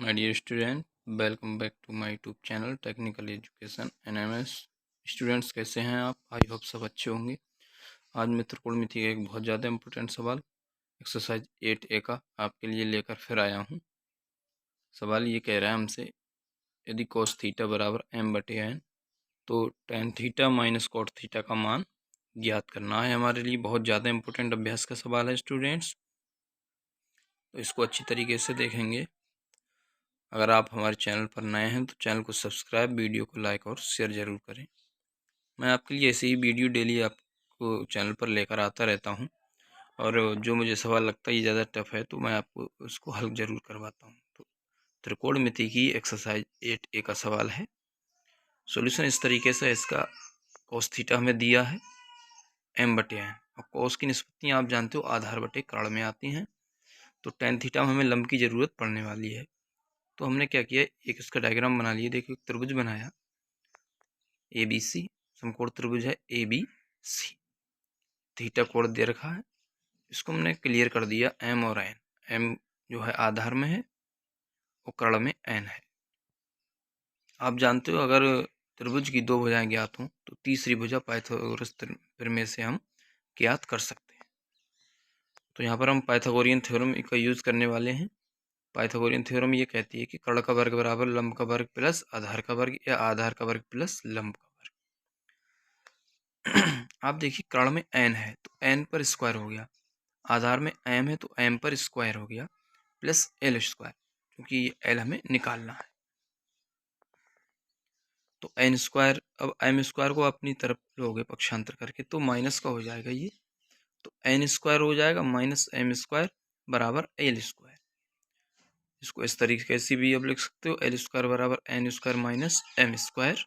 My dear student, welcome back to my YouTube channel technical education NMS। Students कैसे हैं आप? I hope सब अच्छे होंगे। आज मैं त्रिकोणमिति का एक बहुत ज़्यादा इम्पोर्टेंट सवाल एक्सरसाइज 8A का आपके लिए लेकर फिर आया हूं। सवाल ये कह रहा है हमसे, यदि cos थीटा बराबर m/n तो tan theta minus cot theta का मान ज्ञात करना है। हमारे लिए बहुत ज़्यादा इम्पोर्टेंट अभ्यास का सवाल है स्टूडेंट्स, तो इसको अच्छी तरीके से देखेंगे। अगर आप हमारे चैनल पर नए हैं तो चैनल को सब्सक्राइब, वीडियो को लाइक और शेयर ज़रूर करें। मैं आपके लिए ऐसे ही वीडियो डेली आपको चैनल पर लेकर आता रहता हूं, और जो मुझे सवाल लगता है ये ज़्यादा टफ है तो मैं आपको उसको हल ज़रूर करवाता हूं। तो त्रिकोणमिति की एक्सरसाइज 8A का सवाल है। सॉल्यूशन इस तरीके से, इसका cos थीटा हमें दिया है m/n, और cos की निष्पत्तियाँ आप जानते हो आधार बटे कर्ण में आती हैं। तो tan थीटा में हमें लंब की ज़रूरत पड़ने वाली है। तो हमने क्या किया, एक इसका डायग्राम बना लिया। देखिए, त्रिभुज बनाया ABC, समकोण त्रिभुज है ABC, थीटा कोण दे रखा है। इसको हमने क्लियर कर दिया m और n। m जो है आधार में है और कर्ण में n है। आप जानते हो अगर त्रिभुज की दो भुजाएं ज्ञात हों तो तीसरी भुजा पाइथागोरस प्रमेय से हम ज्ञात कर सकते हैं। तो यहाँ पर हम पाइथागोरियन थ्योरम का यूज करने वाले हैं। पाइथागोरियन थ्योरम ये कहती है कि कर्ण का वर्ग बराबर लंब का वर्ग प्लस आधार का वर्ग, या आधार का वर्ग प्लस लंब का वर्ग। आप देखिए, कर्ण में n है तो n पर स्क्वायर हो गया, आधार में m है तो m पर स्क्वायर हो गया, प्लस l स्क्वायर, क्योंकि ये l हमें निकालना है। तो n स्क्वायर, अब m स्क्वायर को अपनी तरफ लोगे पक्षांतर करके तो माइनस का हो जाएगा ये, तो n स्क्वायर हो जाएगा माइनस m स्क्वायर बराबर l स्क्वायर। इसको इस तरीके से भी अब लिख सकते हो, l स्क्वायर बराबर n square minus m square.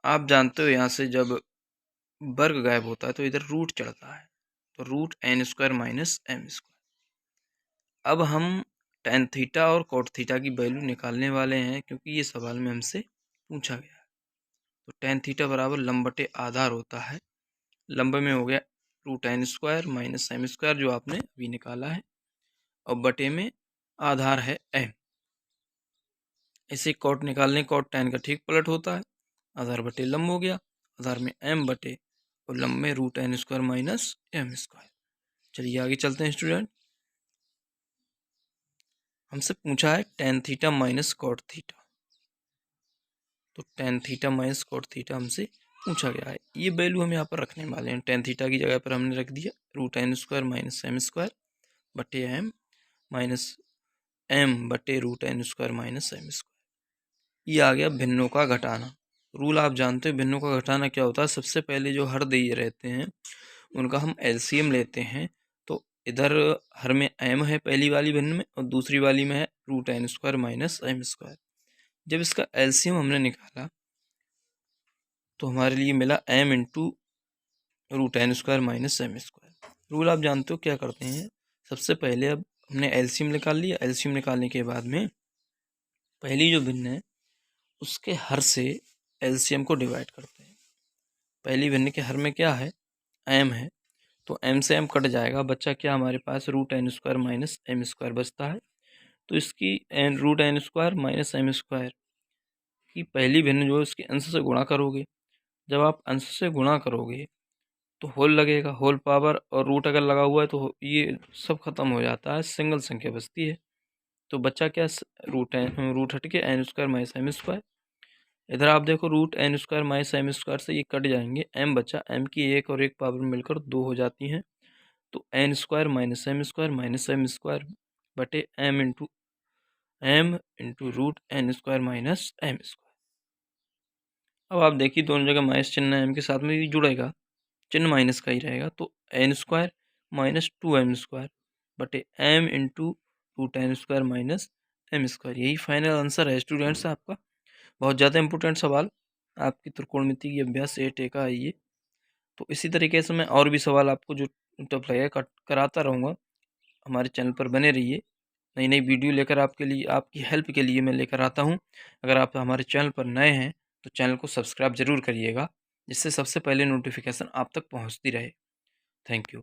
आप जानते हो यहाँ से जब वर्ग गायब होता है तो इधर रूट चढ़ता है, तो root n square minus m square. अब हम tan थीटा और cot थीटा की वैल्यू निकालने वाले हैं, क्योंकि ये सवाल में हमसे पूछा गया है। तो tan थीटा बराबर लंब बटे आधार होता है। लंब में हो गया root n square minus m square जो आपने अभी निकाला है, और बटे में आधार है m। इसे cot निकालने, cot tan का ठीक पलट होता है, आधार बटे लंब हो गया, आधार में m बटे और लंब में root n square minus m square. चलिए आगे चलते हैं स्टूडेंट। हमसे पूछा है tan theta minus cot theta, तो tan theta minus cot theta हमसे पूछा गया है। ये वैल्यू हम यहाँ पर रखने वाले हैं। tan थीटा की जगह पर हमने रख दिया root n square minus m square बटे m, माइनस m बटे root n square minus m square. ये आ गया भिन्नों का घटाना। रूल आप जानते हो, भिन्नों का घटाना क्या होता है। सबसे पहले जो हर दिए रहते हैं उनका हम एलसीएम लेते हैं। तो इधर हर में m है पहली वाली भिन्न में, और दूसरी वाली में है root n square minus m square. जब इसका एलसीएम हमने निकाला तो हमारे लिए मिला m into root n square minus m square. Rule आप जानते हो क्या करते हैं, सबसे पहले अब हमने एलसीएम निकाल लिया। एलसीएम निकालने के बाद में पहली जो भिन्न है उसके हर से एलसीएम को डिवाइड करते हैं। पहली भिन्न के हर में क्या है, m है, तो m से m कट जाएगा, बच्चा क्या हमारे पास root n square minus m square बचता है। तो इसकी root n square minus m square की पहली भिन्न जो है उसके अंश से गुणा करोगे। जब आप अंश से गुणा करोगे तो होल लगेगा, होल पावर, और रूट अगर लगा हुआ है तो ये सब खत्म हो जाता है, सिंगल संख्या बचती है। तो बच्चा क्या, रूट हट के n square minus m square. इधर आप देखो root n square minus m square से ये कट जाएंगे, m बचा, m की एक और एक पावर मिलकर 2 हो जाती हैं। तो n square minus m square बटे m into root n square minus m square. अब आप देखिए दोनों जगह माइनस चिन्ह m के साथ में भी जुड़ेगा, चिन्ह माइनस का ही रहेगा, तो n square minus 2m square बटे m into root n square minus m square. यही फाइनल आंसर है स्टूडेंट्स आपका। बहुत ज़्यादा इंपॉर्टेंट सवाल आपकी त्रिकोणमिति की अभ्यास 8A का है ये। तो इसी तरीके से मैं और भी सवाल आपको जो टफ लगेगा कराता रहूँगा। हमारे चैनल पर बने रहिए, नई नई वीडियो लेकर आपके लिए, आपकी हेल्प के लिए मैं लेकर आता हूँ। अगर आप हमारे चैनल पर नए हैं तो चैनल को सब्सक्राइब ज़रूर करिएगा, जिससे सबसे पहले नोटिफिकेशन आप तक पहुँचती रहे। Thank you.